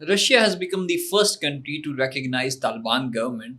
Russia has become the first country to recognize Taliban government.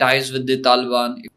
ties with the Taliban,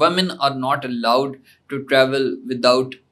women are not allowed to travel without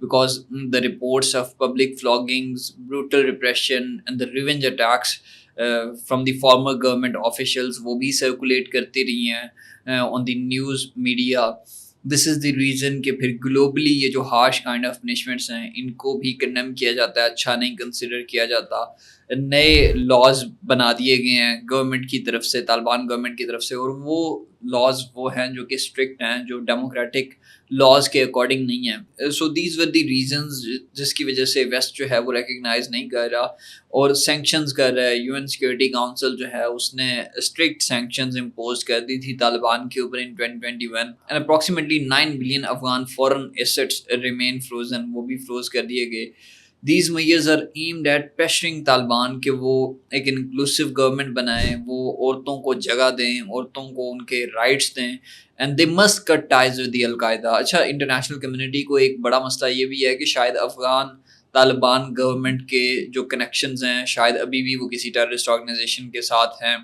because the reports of public floggings, brutal repression and the revenge attacks from the former government officials وہ بھی circulate کرتی رہی ہیں on the news media. This is the reason کہ پھر globally یہ جو harsh kind of punishments ہیں ان کو بھی کنڈیم کیا جاتا ہے, اچھا نہیں کنسیڈر کیا جاتا. نئے لاز بنا دیے گئے ہیں گورنمنٹ کی طرف سے, طالبان گورنمنٹ کی طرف سے, اور وہ لاز وہ ہیں جو کہ اسٹرکٹ ہیں, جو ڈیموکریٹک لاز کے اکارڈنگ نہیں ہیں. So these were the reasons جس کی وجہ سے ویسٹ جو ہے وہ ریکگنائز نہیں کر رہا اور سینکشنز کر رہا ہے. یو این سیکورٹی کاؤنسل جو ہے اس نے اسٹرکٹ سینکشنز امپوز کر دی تھی طالبان کے اوپر ان 2021 and approximately 9 billion Afghan foreign assets remain frozen, وہ بھی فروز کر دیے گئے. These measures are aimed at pressuring Taliban کہ وہ ایک انکلوسیو گورنمنٹ بنائیں, وہ عورتوں کو جگہ دیں, عورتوں کو ان کے رائٹس دیں, and they must cut ties with the القاعدہ. اچھا, انٹرنیشنل کمیونٹی کو ایک بڑا مسئلہ یہ بھی ہے کہ شاید افغان طالبان گورنمنٹ کے جو کنیکشنز ہیں شاید ابھی بھی وہ کسی ٹیررسٹ آرگنائزیشن کے ساتھ ہیں.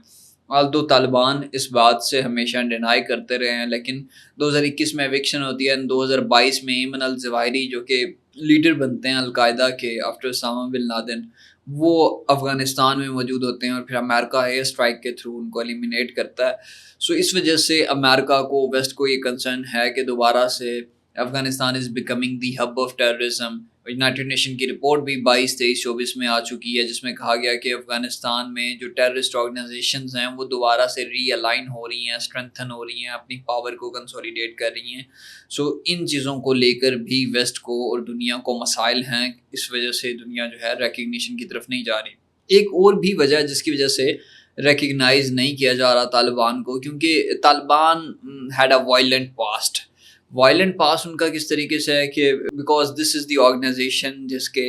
آلدو طالبان اس بات سے ہمیشہ ڈینائی کرتے رہے ہیں, لیکن 2021 میں ایوکشن ہوتی ہے, 2022 میں ایمن الزواہری جو کہ لیڈر بنتے ہیں القاعدہ کے آفٹر اسامہ بن لادن, وہ افغانستان میں موجود ہوتے ہیں اور پھر امریکہ ایئر اسٹرائک کے تھرو ان کو ایلیمینیٹ کرتا ہے. سو اس وجہ سے امریکہ کو, ویسٹ کو یہ کنسرن ہے کہ دوبارہ سے Afghanistan is becoming the hub of terrorism. United nation کی رپورٹ بھی 22-23-24 میں آ چکی ہے جس میں کہا گیا کہ افغانستان میں جو ٹیررسٹ آرگنائزیشنز ہیں وہ دوبارہ سے ری الائن ہو رہی ہیں, اسٹرینتھن ہو رہی ہیں, اپنی پاور کو کنسولیڈیٹ کر رہی ہیں. سو ان چیزوں کو لے کر بھی ویسٹ کو اور دنیا کو مسائل ہیں, اس وجہ سے دنیا جو ہے ریکگنیشن کی طرف نہیں جا رہی. ایک اور بھی وجہ جس کی وجہ سے ریکگنائز نہیں کیا جا رہا طالبان کو, کیونکہ Taliban had a violent past. Violent past ان کا کس طریقے سے ہے کہ because this is the organization جس کے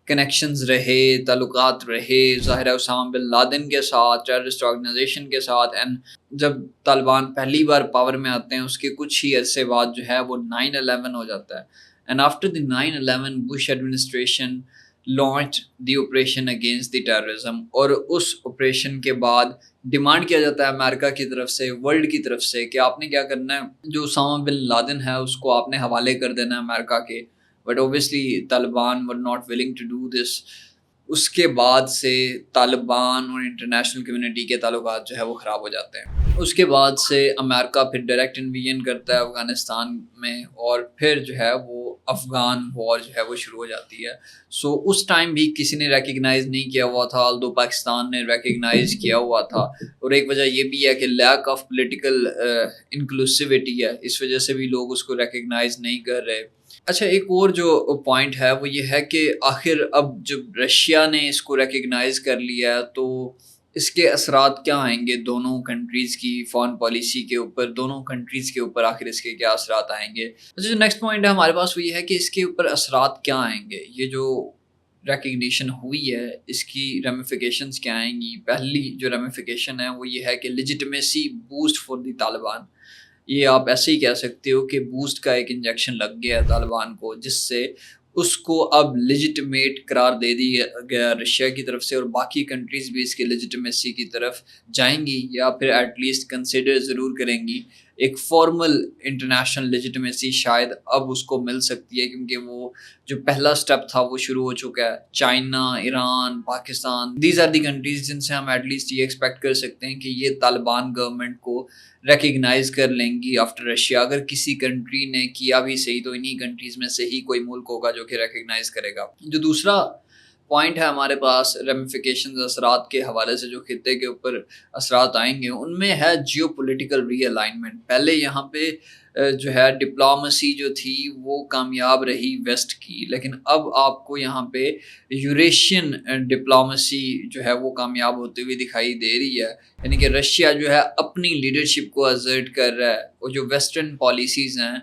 کنیکشنز رہے, تعلقات رہے ظاہر ہے اسامہ بن لادن کے ساتھ, ٹیررسٹ آرگنائزیشن کے ساتھ. اینڈ جب طالبان پہلی بار پاور میں آتے ہیں اس کے کچھ ہی عرصے بعد جو ہے وہ 9/11 ہو جاتا ہے. And after the 9/11 Bush administration launch the operation against the terrorism, اور اس آپریشن کے بعد ڈیمانڈ کیا جاتا ہے امریکہ کی طرف سے, ورلڈ کی طرف سے, کہ آپ نے کیا کرنا ہے, جو اسامہ بن لادن ہے اس کو آپ نے حوالے کر دینا ہے امریکہ کے. But obviously Taliban were not willing to do this. اس کے بعد سے طالبان اور انٹرنیشنل کمیونٹی کے تعلقات جو ہے وہ خراب ہو جاتے ہیں. اس کے بعد سے امریکہ پھر ڈائریکٹ انویژن کرتا ہے افغانستان میں, اور پھر جو ہے وہ افغان وار جو ہے وہ شروع ہو جاتی ہے. سو اس ٹائم بھی کسی نے ریکگنائز نہیں کیا ہوا تھا, although پاکستان نے ریکگنائز کیا ہوا تھا. اور ایک وجہ یہ بھی ہے کہ لیک آف پولیٹیکل انکلوسیوٹی ہے, اس وجہ سے بھی لوگ اس کو ریکگنائز نہیں کر رہے. اچھا, ایک اور جو پوائنٹ ہے وہ یہ ہے کہ آخر اب جب رشیا نے اس کو ریکگنائز کر لیا تو اس کے اثرات کیا آئیں گے دونوں کنٹریز کی فارن پالیسی کے اوپر, دونوں کنٹریز کے اوپر آخر اس کے کیا اثرات آئیں گے. اچھا, جو نیکسٹ پوائنٹ ہے ہمارے پاس وہ یہ ہے کہ اس کے اوپر اثرات کیا آئیں گے. یہ جو ریکگنیشن ہوئی ہے اس کی ریمیفیکیشنز کیا آئیں گی. پہلی جو ریمیفیکیشن ہے وہ یہ ہے کہ legitimacy boost for the Taliban. یہ آپ ایسے ہی کہہ سکتے ہو کہ بوسٹ کا ایک انجیکشن لگ گیا ہے طالبان کو, جس سے اس کو اب لیجیٹمیٹ قرار دے دیا گیا رشیا کی طرف سے, اور باقی کنٹریز بھی اس کے لیجیٹمیسی کی طرف جائیں گی یا پھر ایٹ لیسٹ کنسیڈر ضرور کریں گی. ایک فارمل انٹرنیشنل لیجیٹمیسی شاید اب اس کو مل سکتی ہے, کیونکہ وہ جو پہلا سٹیپ تھا وہ شروع ہو چکا ہے. China, Iran, Pakistan, these are the countries جن سے ہم ایٹ لیسٹ یہ ایکسپیکٹ کر سکتے ہیں کہ یہ طالبان گورنمنٹ کو ریکگنائز کر لیں گی آفٹر رشیا. اگر کسی کنٹری نے کیا بھی صحیح تو انہی کنٹریز میں سے ہی کوئی ملک ہوگا جو کہ ریکگنائز کرے گا. جو دوسرا پوائنٹ ہے ہمارے پاس ریمیفیکیشنز اثرات کے حوالے سے جو خطے کے اوپر اثرات آئیں گے, ان میں ہے جیو پولیٹیکل ری الائنمنٹ. پہلے یہاں پہ جو ہے ڈپلومیسی جو تھی وہ کامیاب رہی ویسٹ کی, لیکن اب آپ کو یہاں پہ یوریشین ڈپلومیسی جو ہے وہ کامیاب ہوتی ہوئی دکھائی دے رہی ہے. یعنی کہ رشیا جو ہے اپنی لیڈرشپ کو اسرٹ کر رہا ہے, اور جو ویسٹرن پالیسیز ہیں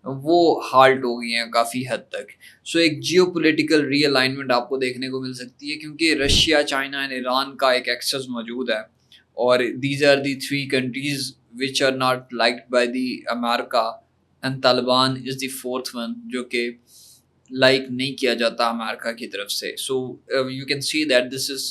وہ ہالٹ ہو گئی ہیں کافی حد تک. سو ایک جیو پولیٹیکل ری الائنمنٹ آپ کو دیکھنے کو مل سکتی ہے, کیونکہ رشیا, چائنا اینڈ ایران کا ایک ایکسس موجود ہے, اور these are the 3 countries which are not liked by the America, and Taliban is the 4th one جو کہ لائک نہیں کیا جاتا امریکہ کی طرف سے. So you can see that this is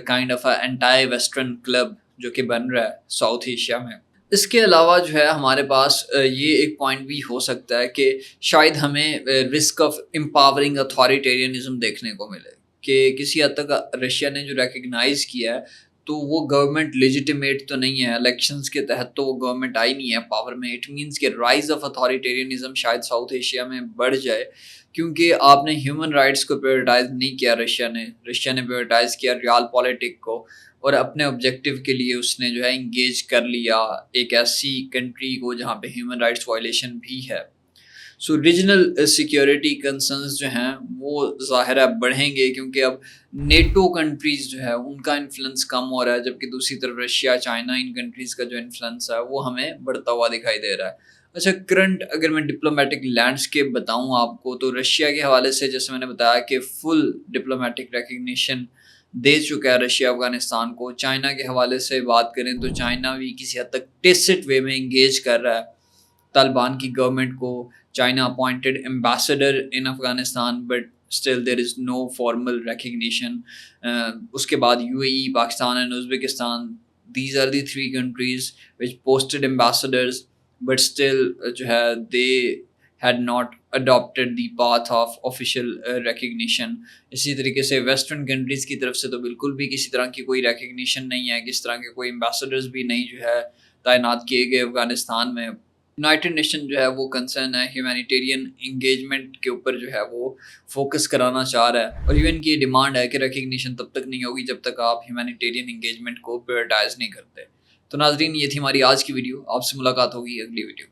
kind of a anti-western club جو کہ بن رہا ہے ساؤتھ ایشیا میں. اس کے علاوہ جو ہے ہمارے پاس یہ ایک پوائنٹ بھی ہو سکتا ہے کہ شاید ہمیں رسک آف امپاورنگ اتھارٹیرینزم دیکھنے کو ملے کہ کسی حد تک رشیا نے جو ریکگنائز کیا ہے تو وہ گورنمنٹ لیجیٹیمیٹ تو نہیں ہے، الیکشنز کے تحت تو وہ گورنمنٹ آئی نہیں ہے پاور میں. اٹ مینس کہ رائز آف اتھارٹیرینزم شاید ساؤتھ ایشیا میں بڑھ جائے، کیونکہ آپ نے ہیومن رائٹس کو پریورٹائز نہیں کیا. رشیا نے پریورٹائز کیا ریال پالیٹک کو، اور اپنے آبجیکٹیو کے لیے اس نے جو ہے انگیج کر لیا ایک ایسی کنٹری کو جہاں پہ ہیومن رائٹس وائلیشن بھی ہے. سو ریجنل سیکیورٹی کنسرنز جو ہیں وہ ظاہر ہے بڑھیں گے، کیونکہ اب نیٹو کنٹریز جو ہے ان کا انفلوئنس کم ہو رہا ہے، جبکہ دوسری طرف رشیا، چائنا، ان کنٹریز کا جو انفلوئنس ہے وہ ہمیں بڑھتا ہوا دکھائی دے رہا ہے. اچھا، کرنٹ اگر میں ڈپلومیٹک لینڈسکیپ بتاؤں آپ کو، تو رشیا کے حوالے سے جیسے میں نے بتایا کہ فل ڈپلومیٹک ریکگنیشن دے چکا ہے رشیا افغانستان کو. چائنا کے حوالے سے بات کریں تو چائنا بھی کسی حد تک ٹیسٹ وے میں انگیج کر رہا ہے طالبان کی گورنمنٹ کو. China appointed ambassador in Afghanistan but still there is no formal recognition. اس کے بعد U A E, Pakistan and Uzbekistan, these are the 3 countries which posted ambassadors but still جو ہے they had not adopted the path of official recognition. اسی طریقے سے western countries کی طرف سے تو بالکل بھی کسی طرح کی کوئی ریکگنیشن نہیں ہے، کس طرح کے کوئی ایمبیسڈرز بھی نہیں جو ہے تعینات کیے گئے افغانستان میں. یونائٹڈ نیشن جو ہے وہ کنسرن ہے ہیومینیٹیرین انگیجمنٹ کے اوپر جو ہے وہ فوکس کرانا چاہ رہا ہے، اور ایون کی یہ ڈیمانڈ ہے کہ ریکگنیشن تب تک نہیں ہوگی جب تک آپ ہیومینیٹیرین انگیجمنٹ کو پریورٹائز نہیں کرتے. تو ناظرین، یہ تھی ہماری آج کی ویڈیو. آپ سے ملاقات ہوگی اگلی ویڈیو.